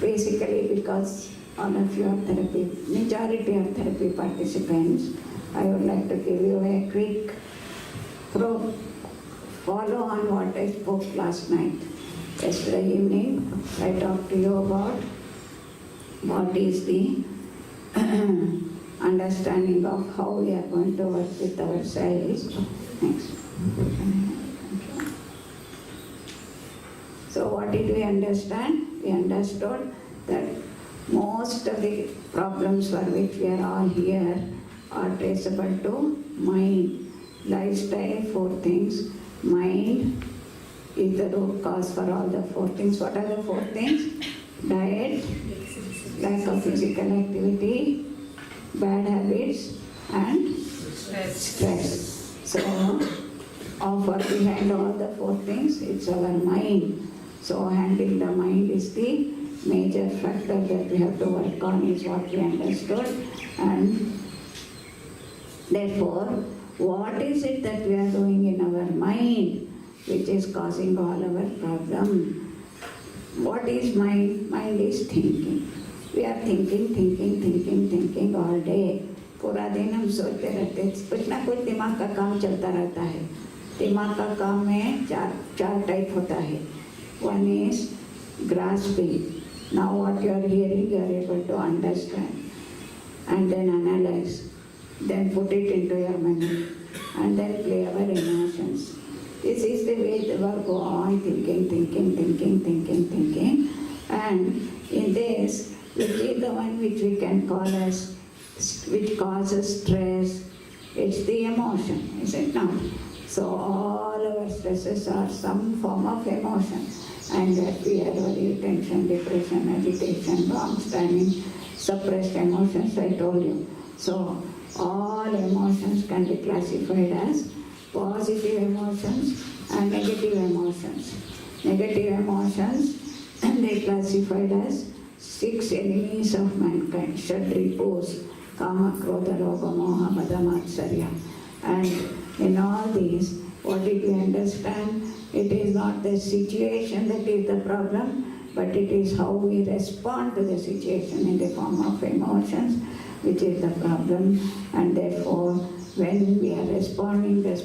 Basically because all of you are therapy, majority are therapy participants, I would like to give you a quick follow on what I spoke last night. Yesterday evening, I talked to you about what is the understanding of how we are going to work with ourselves. Next. So what did we understand? We understood that most of the problems for which we are all here are traceable to mind. Lifestyle, 4 things. Mind is the root cause for all the 4 things. What are the 4 things? Diet, lack of physical activity, bad habits, and stress. So, behind all the 4 things, it's our mind. So, handling the mind is the major factor that we have to work on, is what we understood. And therefore, what is it that we are doing in our mind which is causing all our problem? What is mind? Mind is thinking. We are thinking all day. पूरा दिन हम सोचते रहते हैं, कुछ ना कुछ दिमाग का काम चलता रहता है. दिमाग का काम में चार टाइप होता है. One is grasping. Now what you are hearing, you are able to understand and then analyze, then put it into your memory and then play our emotions. This is the way they will go on thinking. And in this, which is the one which we can call as, which causes stress, it's the emotion, is it not? So all our stresses are some form of emotion. Anger, fear, worry, tension, depression, agitation, long-standing, suppressed emotions, I told you. So all emotions can be classified as positive emotions and negative emotions. Negative emotions, and they classified as 6 enemies of mankind, Shadripus, Kama, Krodha, Roga, Moha, Mada, Matsarya. And in all these, what did we understand? It is not the situation that is the problem, but it is how we respond to the situation in the form of emotions, which is the problem. And therefore, when we are responding at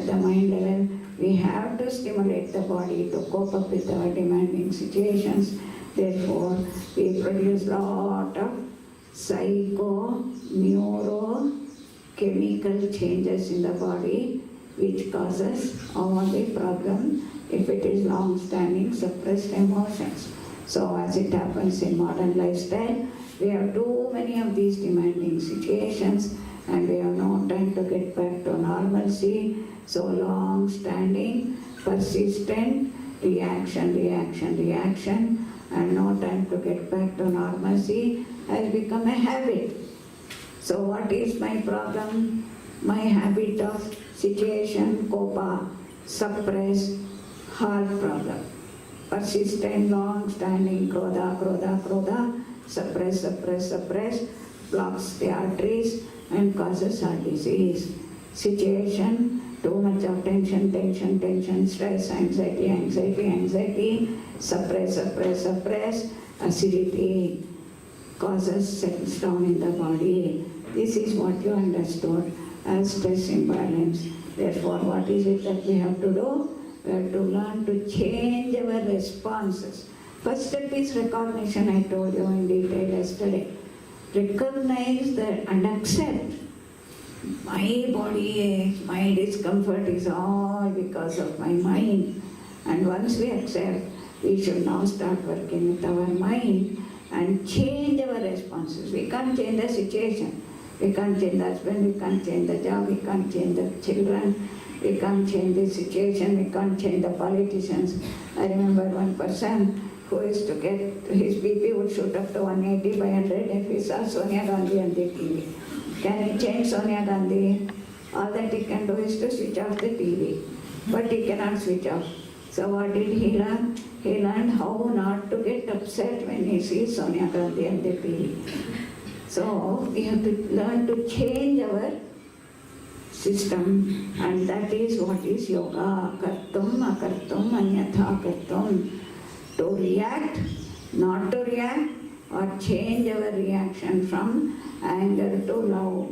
the mind level, we have to stimulate the body to cope up with our demanding situations. Therefore, we produce a lot of psycho, neuro, chemical changes in the body, which causes all the problem if it is long-standing suppressed emotions. So as it happens in modern lifestyle, we have too many of these demanding situations and we have no time to get back to normalcy. So long-standing, persistent reaction, and no time to get back to normalcy has become a habit. So what is my problem? My habit of situation, kopa, suppress, heart problem. Persistent, long-standing, krodha, suppress, blocks the arteries and causes heart disease. Situation, too much of tension, stress, anxiety, suppress, acidity, causes cells down in the body. This is what you understood as stress imbalance. Therefore, what is it that we have to do? We have to learn to change our responses. First step is recognition, I told you in detail yesterday. Recognize that and accept. My body ache, my discomfort is all because of my mind. And once we accept, we should now start working with our mind and change our responses. We can't change the situation. We can't change the husband, we can't change the job, we can't change the children, we can't change the situation, we can't change the politicians. I remember one person who used to get, his BP would shoot up to 180 by 100 if he saw Sonia Gandhi on the TV. Can he change Sonia Gandhi? All that he can do is to switch off the TV. But he cannot switch off. So what did he learn? He learned how not to get upset when he sees Sonia Gandhi on the TV. So we have to learn to change our system, and that is what is yoga. Kartum, akartum, anyatha kartum. to react, not to react, or change our reaction from anger to love,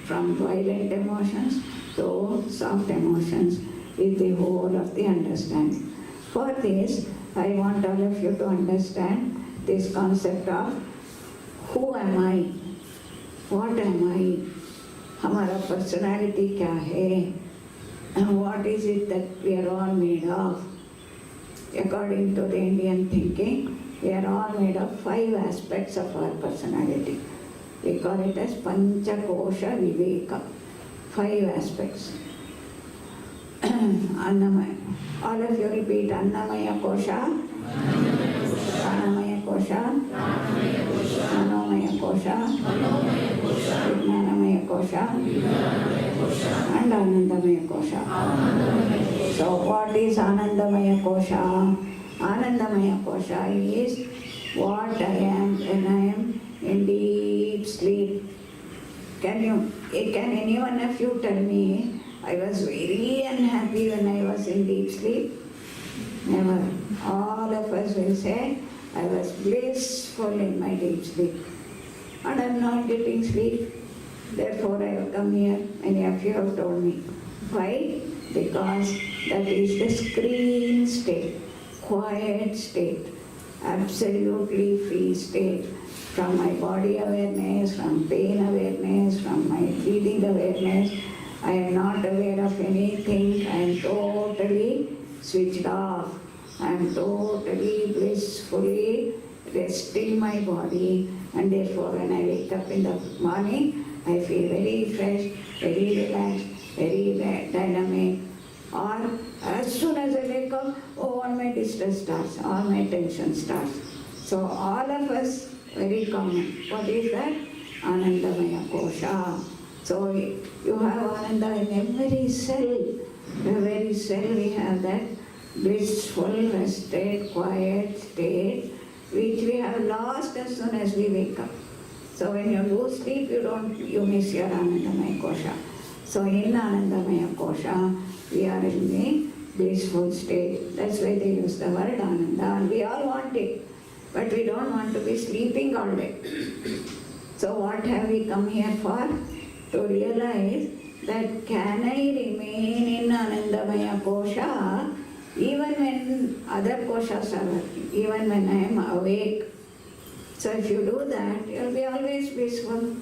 from violent emotions to soft emotions, is the whole of the understanding. For this, I want all of you to understand this concept of who am I, what am I, हमारा personality क्या है, and what is it that we are all made of. According to the Indian thinking, we are all made of 5 aspects of our personality. We call it as Panchakosha Viveka, 5 aspects. Annamaya. All of you repeat Annamaya Kosha, Pranamaya Kosha, Manomaya Kosha, Vijnanamaya Kosha, and Anandamaya Kosha. So what is Anandamaya Kosha? Anandamaya Kosha is what I am when I am in deep sleep. Can any one of you tell me I was very unhappy when I was in deep sleep? Never. All of us will say, I was blissful in my deep sleep. And I am not getting sleep. Therefore I have come here. Many of you have told me. Why? Because that is the screen state, quiet state, absolutely free state from my body awareness, from pain awareness, from my breathing awareness. I am not aware of anything. I am totally switched off. I am totally blissfully resting my body, and therefore when I wake up in the morning, I feel very fresh, very relaxed, very dynamic. Or as soon as I wake up, all my distress starts, all my tension starts. So all of us, very common. What is that? Anandamaya Kosha. So you have Ananda in every cell. Every cell we have that blissful, rested, quiet state, which we have lost as soon as we wake up. So when you lose sleep, you miss your Anandamaya Kosha. So in Anandamaya Kosha, we are in the blissful state. That's why they use the word Ananda, and we all want it. But we don't want to be sleeping all day. So what have we come here for? To realize that can I remain in Anandamaya Kosha even when other koshas are working, even when I am awake. So if you do that, you will be always blissful.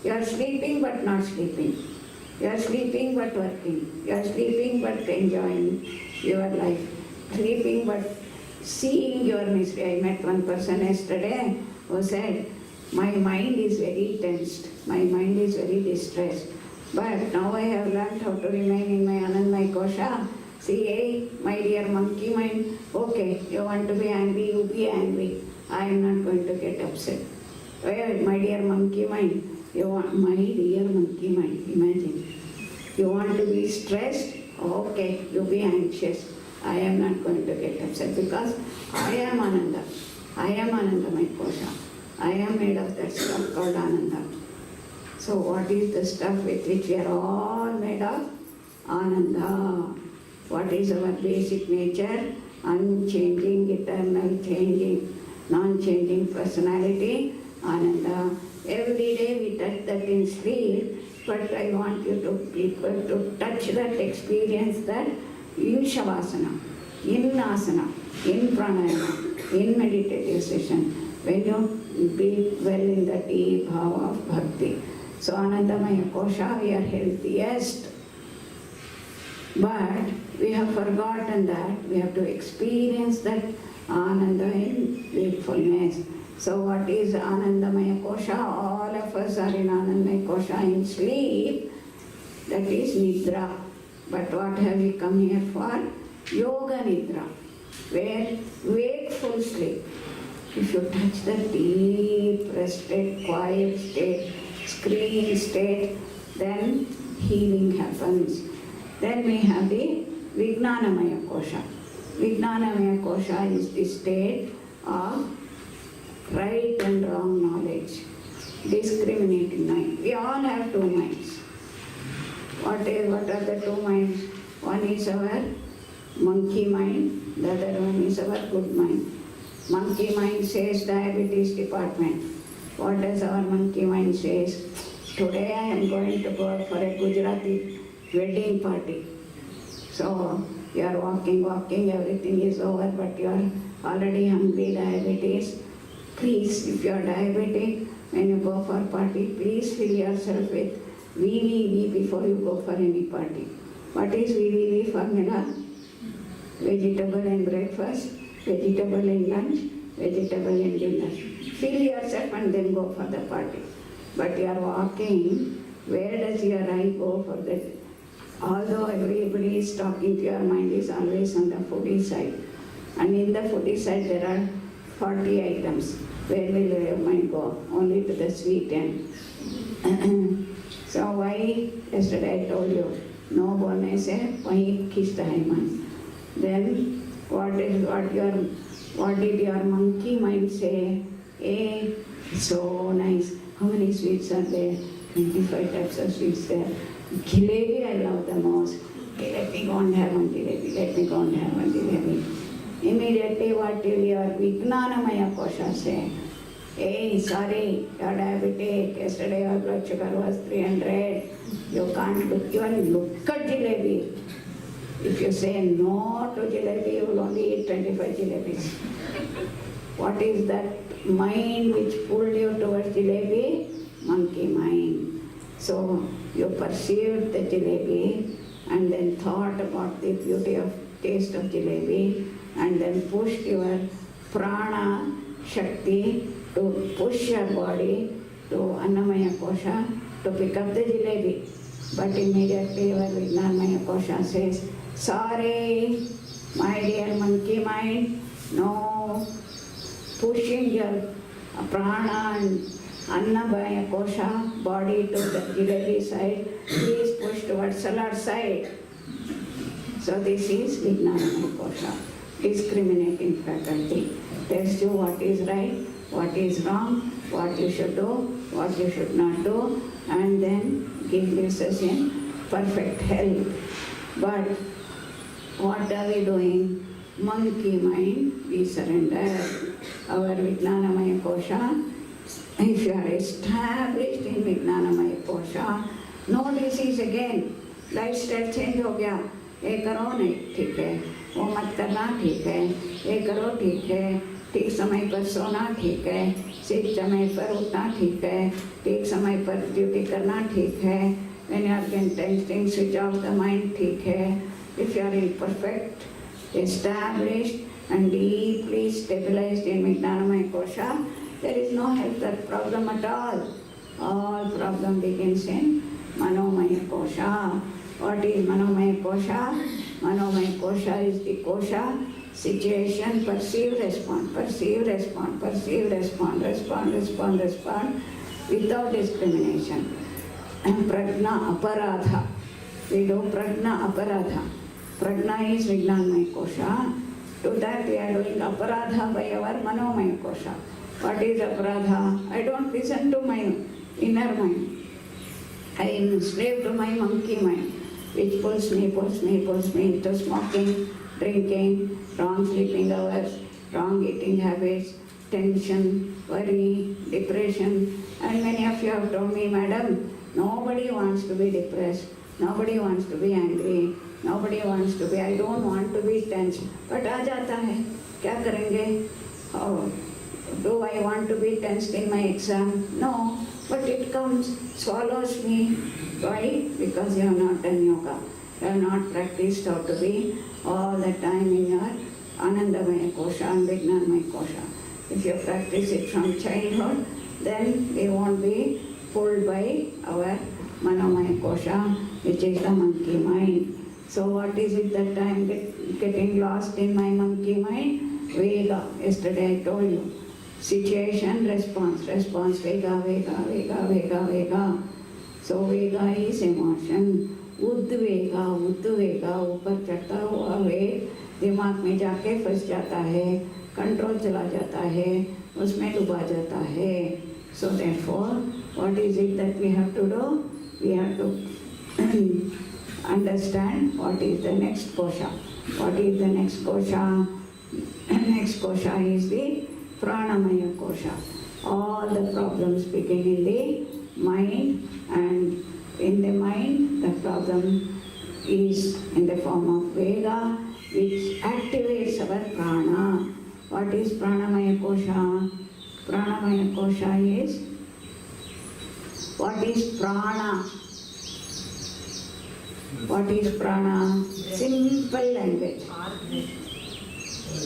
You are sleeping but not sleeping. You are sleeping but working. You are sleeping but enjoying your life. Sleeping but seeing your misery. I met one person yesterday who said, my mind is very tensed. My mind is very distressed. But now I have learned how to remain in my Anandamaya Kosha. See, hey, my dear monkey mind, okay, you want to be angry, you be angry. I am not going to get upset. Hey, my dear monkey mind, my dear monkey mind, imagine. You want to be stressed? Okay, you be anxious. I am not going to get upset because I am Ananda. I am Anandamaya Kosha. I am made of that stuff called Ananda. So what is the stuff with which we are all made of? Ananda. What is our basic nature? Unchanging, eternal, changing, non-changing personality, Ananda. Every day we touch that in sleep, but I want you people to touch that, experience that in Shavasana, in Asana, in Pranayama, in meditative session, when you be well in the deep bhava of bhakti. So Anandamaya Kosha, we are healthiest. But we have forgotten that we have to experience that Ananda in wakefulness. So what is Anandamaya Kosha? All of us are in Anandamaya Kosha in sleep. That is Nidra. But what have we come here for? Yoga Nidra, where wakeful sleep. If you touch the deep, rested, quiet state, screen state, then healing happens. Then we have the Vijnanamaya Kosha. Vijnanamaya Kosha is the state of right and wrong knowledge, discriminating mind. We all have two minds. What are the two minds? One is our monkey mind, the other one is our good mind. Monkey mind says diabetes department. What does our monkey mind says? Today I am going to go for a Gujarati wedding party. So you are walking, everything is over, but you are already hungry, diabetes. Please, if you are diabetic, when you go for party, please fill yourself with VVV before you go for any party. What is VVV formula? Vegetable in breakfast, vegetable in lunch, vegetable in dinner. Fill yourself and then go for the party. But you are walking, where does your eye go for that? Although everybody is talking to your mind is always on the foodie side. And in the foodie side there are 40 items. Where will your mind go? Only to the sweet end. So why, yesterday I told you, no bone se wahi khista hai man. Then what did your monkey mind say? Hey, so nice. How many sweets are there? 25 types of sweets there. Jalebi I love the most. Okay, let me go and have one jalebi. Immediately what will your Vijnanamaya Kosha say? Hey, sorry, you're diabetic. Yesterday your blood sugar was 300. You can't even look at jalebi. If you say no to jalebi, you will only eat 25 jalebis. What is that mind which pulled you towards jalebi? Monkey mind. So you perceived the jalebi and then thought about the beauty of taste of jalebi and then pushed your prana shakti to push your body to Annamaya Kosha to pick up the jalebi. But immediately your Vijnanamaya Kosha says, sorry, my dear monkey mind, no, pushing your prana and Annamaya Kosha body to the jalebi side, please push towards salad side. So this is Vijnanamaya Kosha, discriminating faculty. Tells you what is right, what is wrong, what you should do, what you should not do, and then gives us in perfect health. But what are we doing? Monkey mind, we surrender. Our Vijnanamaya Kosha, if you are established in Vijnanamaya Kosha, no disease again. Lifestyle change हो गया. ये करो नहीं ठीक है, वो मत करना ठीक है, ये करो ठीक है, ठीक समय पर सोना ठीक है, ठीक समय पर उठना ठीक है, ठीक समय पर ड्यूटी करना ठीक है, when you are intending switch off the mind ठीक है. If you are in perfect, established and deeply stabilized in Vijnanamaya Kosha, there is no health problem at all. All problem begins in Manomaya Kosha. What is Manomaya Kosha? Manomaya Kosha is the Kosha situation, perceive, respond, respond without discrimination. And Prajna Aparadha. We do Prajna Aparadha. Prajna is Vijnanamaya Kosha. To that we are doing Aparadha by our Manomaya Kosha. What is Aparadha? I don't listen to my inner mind. I am enslaved to my monkey mind, which pulls me into smoking, drinking, wrong sleeping hours, wrong eating habits, tension, worry, depression. And many of you have told me, madam, nobody wants to be depressed, nobody wants to be angry, nobody wants to be, I don't want to be tense. But aa jata hai, kya karenge? Oh, do I want to be tensed in my exam? No, but it comes, swallows me. Why? Because you have not done yoga. You have not practiced how to be all the time in your Anandamaya Kosha and Vijnanamaya Kosha. If you practice it from childhood, then we won't be pulled by our Manomaya Kosha, which is the monkey mind. So what is it that I am getting lost in my monkey mind? Vega. Yesterday I told you. Situation, response, Vega. So Vega is emotion. उद्वेगा ऊपर चढ़ता हुआ वेग दिमाग में जाके फंस जाता है, कंट्रोल चला जाता है, उसमें डूबा जाता है. So therefore, what is it that we have to do? We have to understand what is the next kosha. What is the next kosha? Next kosha is the pranamaya kosha. All the problems begin in the mind, and in the mind the problem is in the form of vega, which activates our prana. What is pranamaya kosha? Pranamaya kosha is, what is prana? What is prana? Simple language.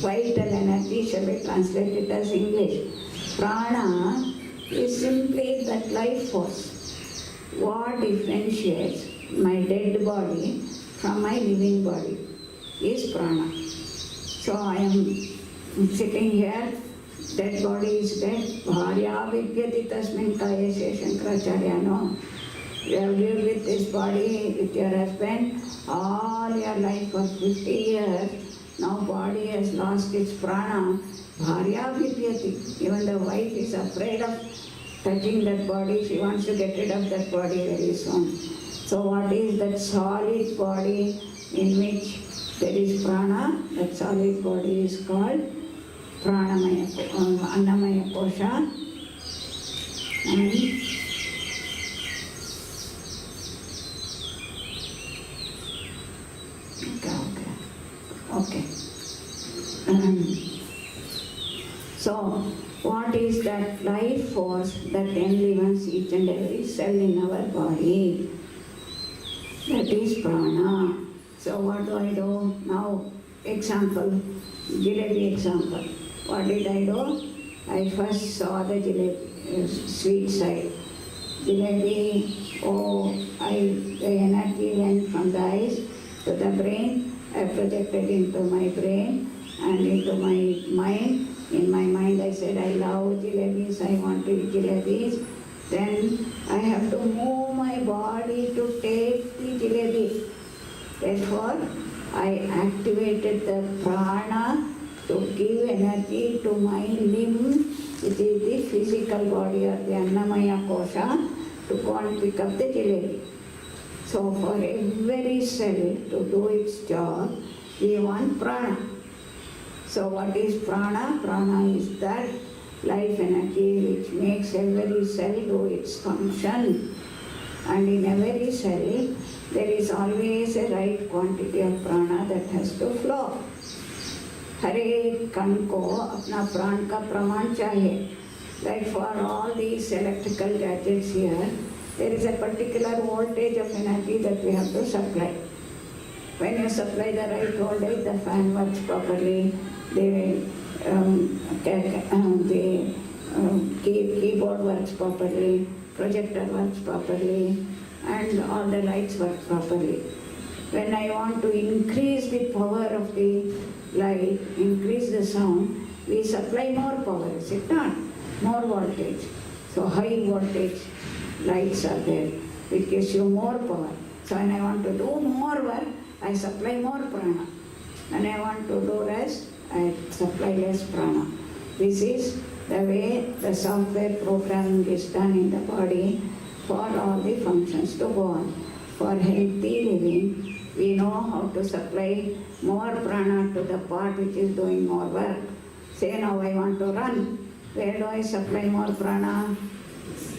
Vital energy shall be translated as English. Prana is simply that life force. What differentiates my dead body from my living body is prana. So I am sitting here, dead body is dead. Bharya vidyati tasmin kaya se Shankaracharya. No. You have lived with this body, with your husband, all your life for 50 years. Now body has lost its prana. Bharya vidyati. Even the wife is afraid of touching that body. She wants to get rid of that body very soon. So what is that solid body in which there is prana? That solid body is called pranamaya, annamaya kosha. And okay. So, what is that life force that enlivens each and every cell in our body? That is prana. So, what do I do? Now, example, jalebi example. What did I do? I first saw the jalebi, sweet side. Jalebi, the energy went from the eyes to the brain. I projected into my brain and into my mind. In my mind I said, I love jalebis, I want to eat jalebis. Then I have to move my body to take the jalebi. Therefore, I activated the prana to give energy to my limb, which is the physical body or the annamaya kosha, to go and pick up the jalebi. So for every cell to do its job, we want prana. So what is prana? Prana is that life energy which makes every cell do its function. And in every cell, there is always a right quantity of prana that has to flow. हर एक कण को अपना प्राण का प्रमाण चाहिए. Like for all these electrical gadgets here, there is a particular voltage of energy that we have to supply. When you supply the right voltage, the fan works properly, the keyboard works properly, projector works properly, and all the lights work properly. When I want to increase the power of the light, increase the sound, we supply more power, is it not? More voltage. So high voltage lights are there, which gives you more power. So when I want to do more work, I supply more prana. When I want to do less, I supply less prana. This is the way the software programming is done in the body for all the functions to go on. For healthy living, we know how to supply more prana to the part which is doing more work. Say now I want to run. Where do I supply more prana?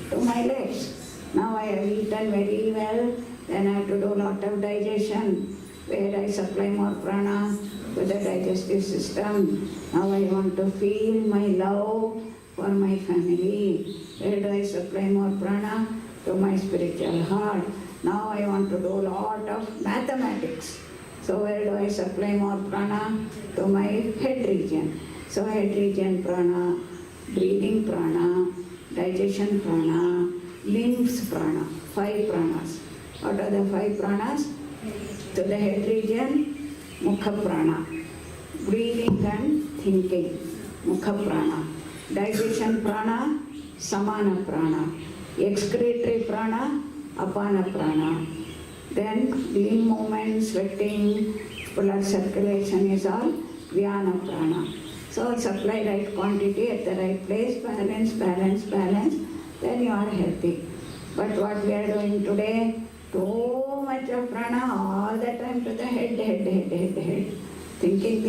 To my legs. Now I have eaten very well, then I have to do a lot of digestion. Where I supply more prana? To the digestive system. Now I want to feel my love for my family. Where do I supply more prana? To my spiritual heart. Now I want to do a lot of mathematics. So where do I supply more prana? To my head region. So head region prana, breathing prana, digestion prana, limbs prana, 5 pranas. What are the 5 pranas? To the head region, mukha prana. Breathing and thinking, mukha prana. Digestion prana, samana prana. Excretory prana, apana prana. Then limb movement, sweating, blood circulation is all vyana prana. So supply right quantity at the right place, balance, balance, balance, then you are healthy. But what we are doing today, too much of prana all the time to the head. Thinking,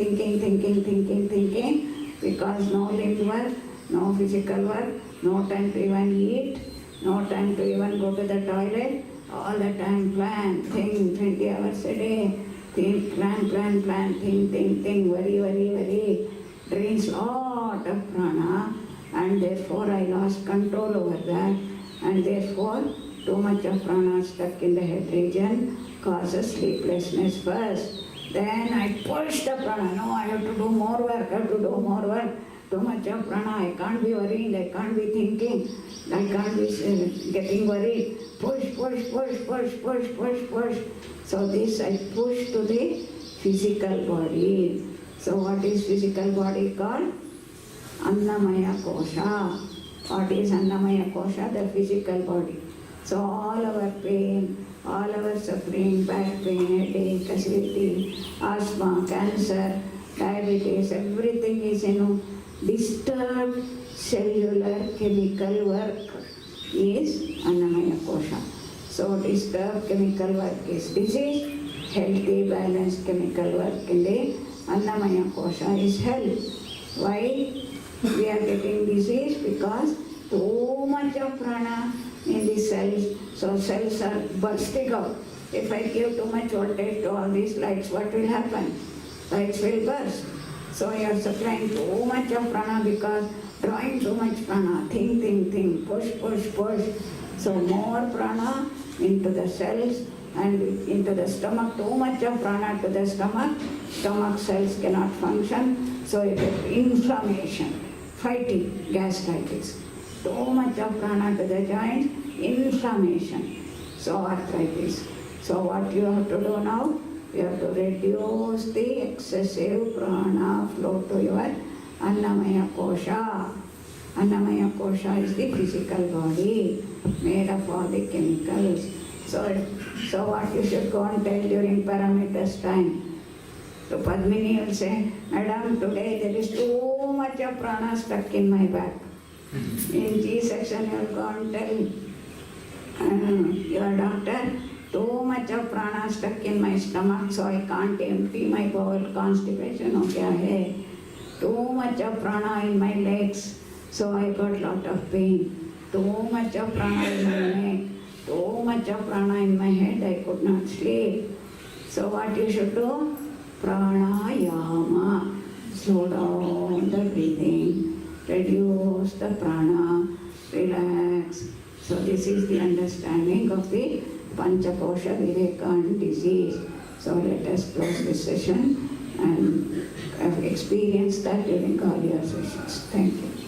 because no limb work, no physical work, no time to even eat, no time to even go to the toilet, all the time plan, think 20 hours a day, think, plan, think, worry, drains lot of prana, and therefore I lost control over that, and therefore too much of prana stuck in the head region causes sleeplessness first. Then I push the prana. No, I have to do more work, Too much of prana. I can't be worrying, I can't be thinking, I can't be getting worried. Push. So this I push to the physical body. So what is physical body called? Annamaya kosha. What is Annamaya kosha? The physical body. So all our pain, all our suffering, back pain, headache, acidity, asthma, cancer, diabetes, everything is disturbed cellular chemical work is Annamaya kosha. So disturbed chemical work is disease, healthy balanced chemical work in the Annamaya kosha is health. Why we are getting disease? Because too much of prana in the cells, so cells are bursting out. If I give too much voltage to all these lights, what will happen? Lights will burst. So you are supplying too much of prana because drawing too much prana, think, push. So more prana into the cells and into the stomach, too much of prana to the stomach cells cannot function, so you get inflammation, fighting, gastritis. Too much of prana to the joints, inflammation, so arthritis. So what you have to do now? You have to reduce the excessive prana flow to your Annamaya kosha. Annamaya kosha is the physical body made of all the chemicals. So what you should go and tell during parameters time? To Padmini will say, Madam, today there is too much of prana stuck in my back. In G section you will go and tell your doctor, too much of prana stuck in my stomach, so I can't empty my bowel, constipation ho gaya hai. Too much of prana in my legs, so I got lot of pain. Too much of prana in my neck, too much of prana in my head, I could not sleep. So what you should do? Pranayama. Slow down the breathing, reduce the prana, relax. So this is the understanding of the Panchakosha Viveka and disease. So let us close this session and have experienced that during all your sessions. Thank you.